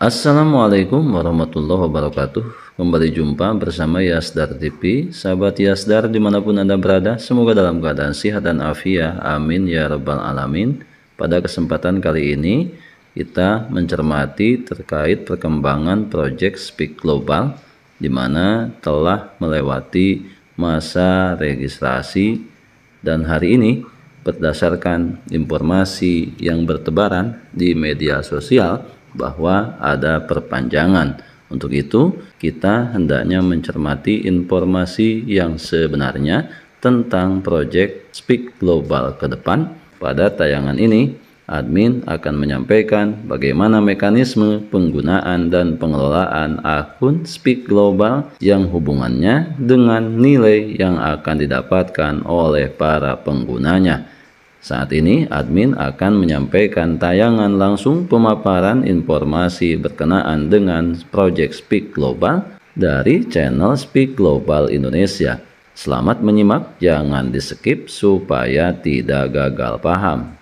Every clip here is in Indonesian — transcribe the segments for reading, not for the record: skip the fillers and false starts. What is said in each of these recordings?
Assalamualaikum warahmatullahi wabarakatuh. Kembali jumpa bersama Yasdar TV. Sahabat Yasdar dimanapun Anda berada, semoga dalam keadaan sehat dan afiat. Amin ya rabbal alamin. Pada kesempatan kali ini kita mencermati terkait perkembangan proyek Speak Global, di mana telah melewati masa registrasi, dan hari ini berdasarkan informasi yang bertebaran di media sosial bahwa ada perpanjangan. Untuk itu kita hendaknya mencermati informasi yang sebenarnya tentang proyek Speak Global ke depan. Pada tayangan ini admin akan menyampaikan bagaimana mekanisme penggunaan dan pengelolaan akun Speak Global yang hubungannya dengan nilai yang akan didapatkan oleh para penggunanya. Saat ini admin akan menyampaikan tayangan langsung pemaparan informasi berkenaan dengan proyek Speak Global dari channel Speak Global Indonesia. Selamat menyimak, jangan di skip supaya tidak gagal paham.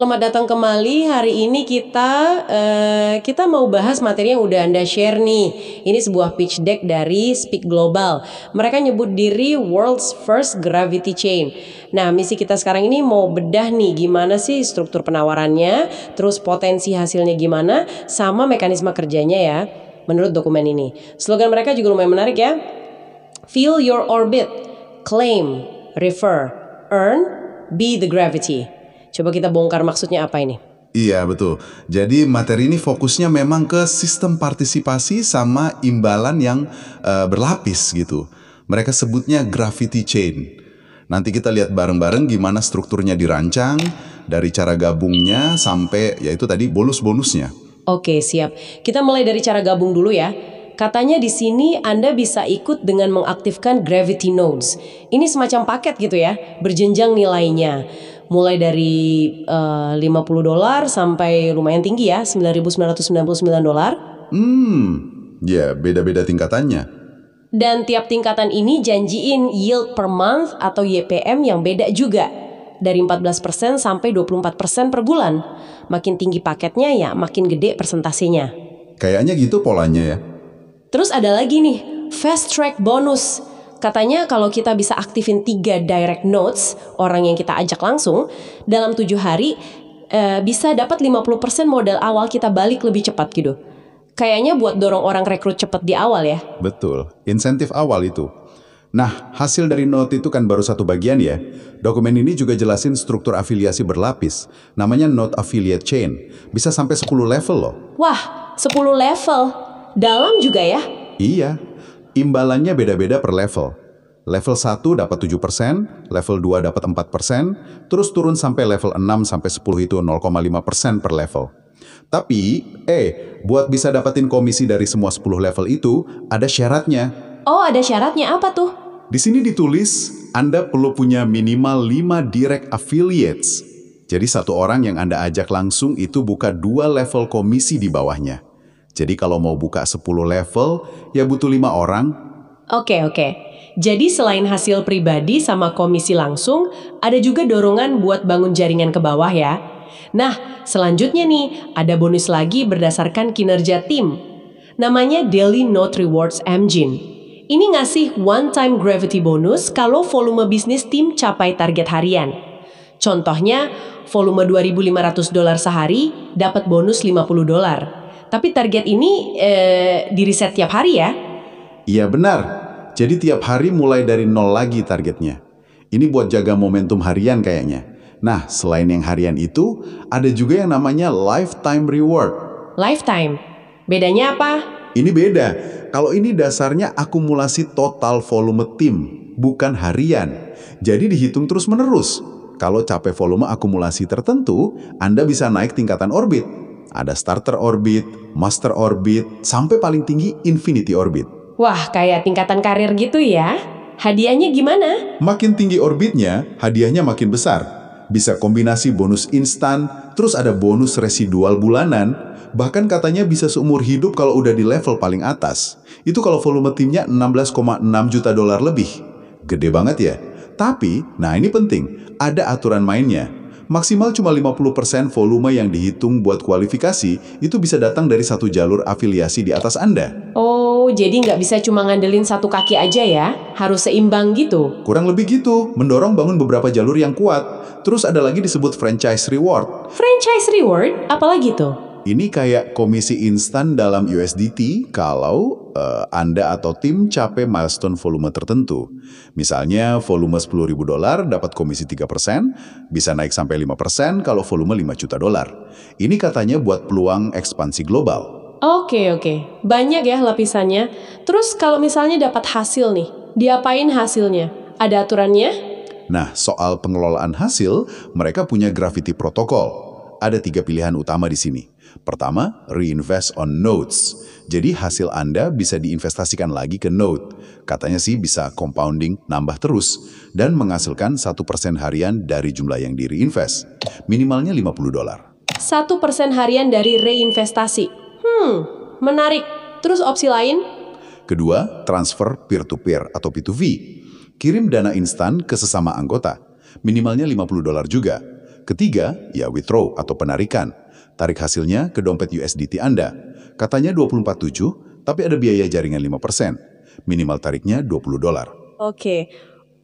Selamat datang kembali. Hari ini kita mau bahas materi yang udah Anda share nih. Ini sebuah pitch deck dari Speak Global. Mereka nyebut diri World's First Gravity Chain. Nah, misi kita sekarang ini mau bedah nih gimana sih struktur penawarannya, terus potensi hasilnya gimana, sama mekanisme kerjanya ya, menurut dokumen ini. Slogan mereka juga lumayan menarik ya. Feel your orbit, claim, refer, earn, be the gravity. Coba kita bongkar maksudnya apa ini? Iya, betul. Jadi materi ini fokusnya memang ke sistem partisipasi sama imbalan yang berlapis gitu. Mereka sebutnya gravity chain. Nanti kita lihat bareng-bareng gimana strukturnya dirancang, dari cara gabungnya sampai yaitu tadi bonus-bonusnya. Oke, siap. Kita mulai dari cara gabung dulu ya. Katanya di sini Anda bisa ikut dengan mengaktifkan Gravity Nodes. Ini semacam paket gitu ya, berjenjang nilainya. Mulai dari $50 sampai lumayan tinggi ya, $9.999. Ya beda-beda tingkatannya. Dan tiap tingkatan ini janjiin yield per month atau YPM yang beda juga. Dari 14% sampai 24% per bulan. Makin tinggi paketnya ya makin gede persentasenya. Kayaknya gitu polanya ya. Terus ada lagi nih, fast track bonus. Katanya kalau kita bisa aktifin 3 direct notes, orang yang kita ajak langsung, dalam 7 hari bisa dapat 50% modal awal kita balik lebih cepat gitu. Kayaknya buat dorong orang rekrut cepat di awal ya. Betul, insentif awal itu. Nah, hasil dari note itu kan baru satu bagian ya. Dokumen ini juga jelasin struktur afiliasi berlapis. Namanya Note Affiliate Chain. Bisa sampai 10 level loh. Wah, 10 level. Dalam juga ya? Iya. Imbalannya beda-beda per level. Level 1 dapat 7%, level 2 dapat 4%, terus turun sampai level 6 sampai 10 itu 0,5% per level. Tapi, buat bisa dapetin komisi dari semua 10 level itu, ada syaratnya. Oh, ada syaratnya apa tuh? Di sini ditulis, Anda perlu punya minimal 5 direct affiliates. Jadi satu orang yang Anda ajak langsung itu buka 2 level komisi di bawahnya. Jadi kalau mau buka 10 level, ya butuh 5 orang. Oke. Jadi selain hasil pribadi sama komisi langsung, ada juga dorongan buat bangun jaringan ke bawah ya. Nah, selanjutnya nih, ada bonus lagi berdasarkan kinerja tim. Namanya Daily Note Rewards Engine. Ini ngasih one-time gravity bonus kalau volume bisnis tim capai target harian. Contohnya, volume $2.500 sehari dapat bonus $50. Tapi target ini diriset tiap hari ya? Iya benar. Jadi tiap hari mulai dari 0 lagi targetnya. Ini buat jaga momentum harian kayaknya. Nah, selain yang harian itu, ada juga yang namanya lifetime reward. Lifetime? Bedanya apa? Ini beda. Kalau ini dasarnya akumulasi total volume tim, bukan harian. Jadi dihitung terus-menerus. Kalau capai volume akumulasi tertentu, Anda bisa naik tingkatan orbit. Ada starter orbit, master orbit, sampai paling tinggi infinity orbit. Wah, kayak tingkatan karir gitu ya? Hadiahnya gimana? Makin tinggi orbitnya, hadiahnya makin besar. Bisa kombinasi bonus instan, terus ada bonus residual bulanan, bahkan katanya bisa seumur hidup kalau udah di level paling atas. Itu kalau volume timnya 16,6 juta dolar lebih. Gede banget ya. Tapi, nah ini penting, ada aturan mainnya. Maksimal cuma 50% volume yang dihitung buat kualifikasi itu bisa datang dari satu jalur afiliasi di atas Anda. Oh, jadi nggak bisa cuma ngandelin satu kaki aja ya? Harus seimbang gitu? Kurang lebih gitu, mendorong bangun beberapa jalur yang kuat. Terus ada lagi disebut franchise reward. Franchise reward? Apalagi tuh? Ini kayak komisi instan dalam USDT kalau Anda atau tim capai milestone volume tertentu. Misalnya volume $10.000 dapat komisi 3%, bisa naik sampai 5% kalau volume 5 juta dolar. Ini katanya buat peluang ekspansi global. Oke. Banyak ya lapisannya. Terus kalau misalnya dapat hasil nih, diapain hasilnya? Ada aturannya? Nah, soal pengelolaan hasil, mereka punya Gravity Protocol. Ada 3 pilihan utama di sini. Pertama, reinvest on nodes. Jadi hasil Anda bisa diinvestasikan lagi ke node. Katanya sih bisa compounding, nambah terus, dan menghasilkan 1% harian dari jumlah yang di-reinvest. Minimalnya $50. 1% harian dari reinvestasi. Menarik. Terus opsi lain? Kedua, transfer peer-to-peer atau P2V. Kirim dana instan ke sesama anggota. Minimalnya $50 juga. Ketiga, ya withdraw atau penarikan. Tarik hasilnya ke dompet USDT Anda. Katanya 24/7, tapi ada biaya jaringan 5%. Minimal tariknya $20. Oke.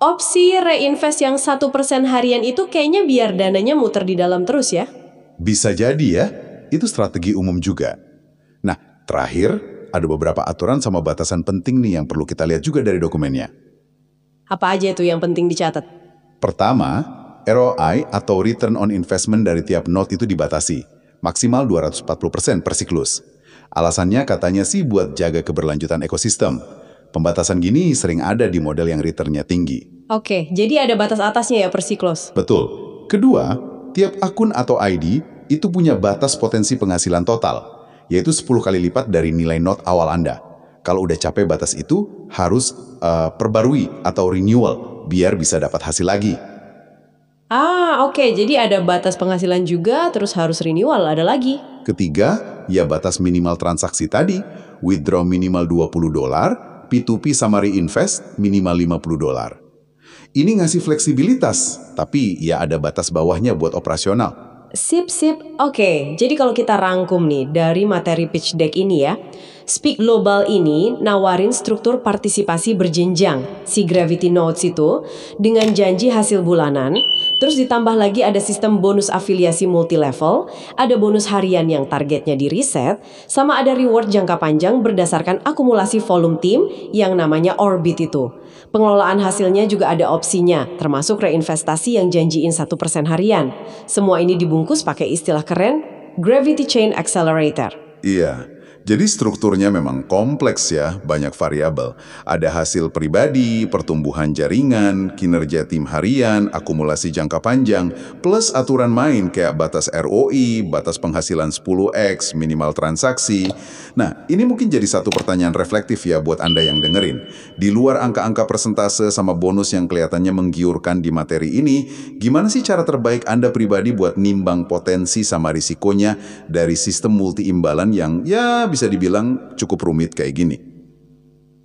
Opsi reinvest yang 1% harian itu kayaknya biar dananya muter di dalam terus ya? Bisa jadi ya, itu strategi umum juga. Nah, terakhir, ada beberapa aturan sama batasan penting nih yang perlu kita lihat juga dari dokumennya. Apa aja itu yang penting dicatat? Pertama, ROI atau Return on Investment dari tiap node itu dibatasi. Maksimal 240% per siklus. Alasannya katanya sih buat jaga keberlanjutan ekosistem. Pembatasan gini sering ada di model yang returnnya tinggi. Oke, jadi ada batas atasnya ya per siklus? Betul. Kedua, tiap akun atau ID itu punya batas potensi penghasilan total, yaitu 10 kali lipat dari nilai node awal Anda. Kalau udah capai batas itu, harus perbarui atau renewal, biar bisa dapat hasil lagi. Oke. Jadi ada batas penghasilan juga, terus harus renewal, ada lagi. Ketiga, ya batas minimal transaksi tadi, withdraw minimal $20, P2P sama reinvest minimal $50. Ini ngasih fleksibilitas, tapi ya ada batas bawahnya buat operasional. Sip. Oke, jadi kalau kita rangkum nih dari materi pitch deck ini ya, Speak Global ini nawarin struktur partisipasi berjenjang, si Gravity Notes itu, dengan janji hasil bulanan, terus ditambah lagi ada sistem bonus afiliasi multi-level, ada bonus harian yang targetnya di reset, sama ada reward jangka panjang berdasarkan akumulasi volume tim yang namanya Orbit itu. Pengelolaan hasilnya juga ada opsinya, termasuk reinvestasi yang janjiin 1% harian. Semua ini dibungkus pakai istilah keren, Gravity Chain Accelerator. Iya. Jadi strukturnya memang kompleks ya, banyak variabel. Ada hasil pribadi, pertumbuhan jaringan, kinerja tim harian, akumulasi jangka panjang, plus aturan main kayak batas ROI, batas penghasilan 10x, minimal transaksi. Nah, ini mungkin jadi satu pertanyaan reflektif ya buat Anda yang dengerin. Di luar angka-angka persentase sama bonus yang kelihatannya menggiurkan di materi ini, gimana sih cara terbaik Anda pribadi buat nimbang potensi sama risikonya dari sistem multi-imbalan yang ya bisa dibilang cukup rumit kayak gini.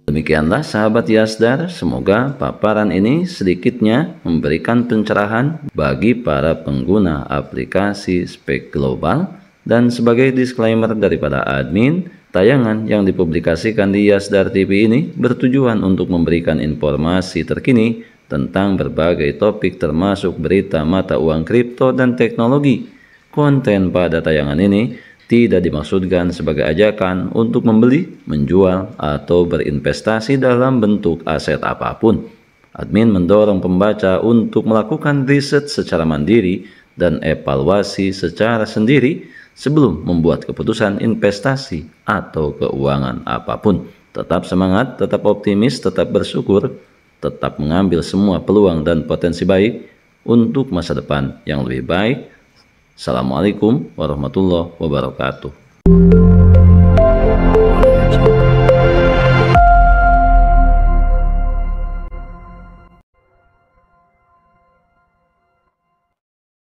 Demikianlah sahabat Yasdar, semoga paparan ini sedikitnya memberikan pencerahan bagi para pengguna aplikasi Speak Global. Dan sebagai disclaimer daripada admin, tayangan yang dipublikasikan di Yasdar TV ini bertujuan untuk memberikan informasi terkini tentang berbagai topik termasuk berita mata uang kripto dan teknologi. Konten pada tayangan ini tidak dimaksudkan sebagai ajakan untuk membeli, menjual, atau berinvestasi dalam bentuk aset apapun. Admin mendorong pembaca untuk melakukan riset secara mandiri dan evaluasi secara sendiri sebelum membuat keputusan investasi atau keuangan apapun. Tetap semangat, tetap optimis, tetap bersyukur, tetap mengambil semua peluang dan potensi baik untuk masa depan yang lebih baik. Assalamualaikum warahmatullahi wabarakatuh.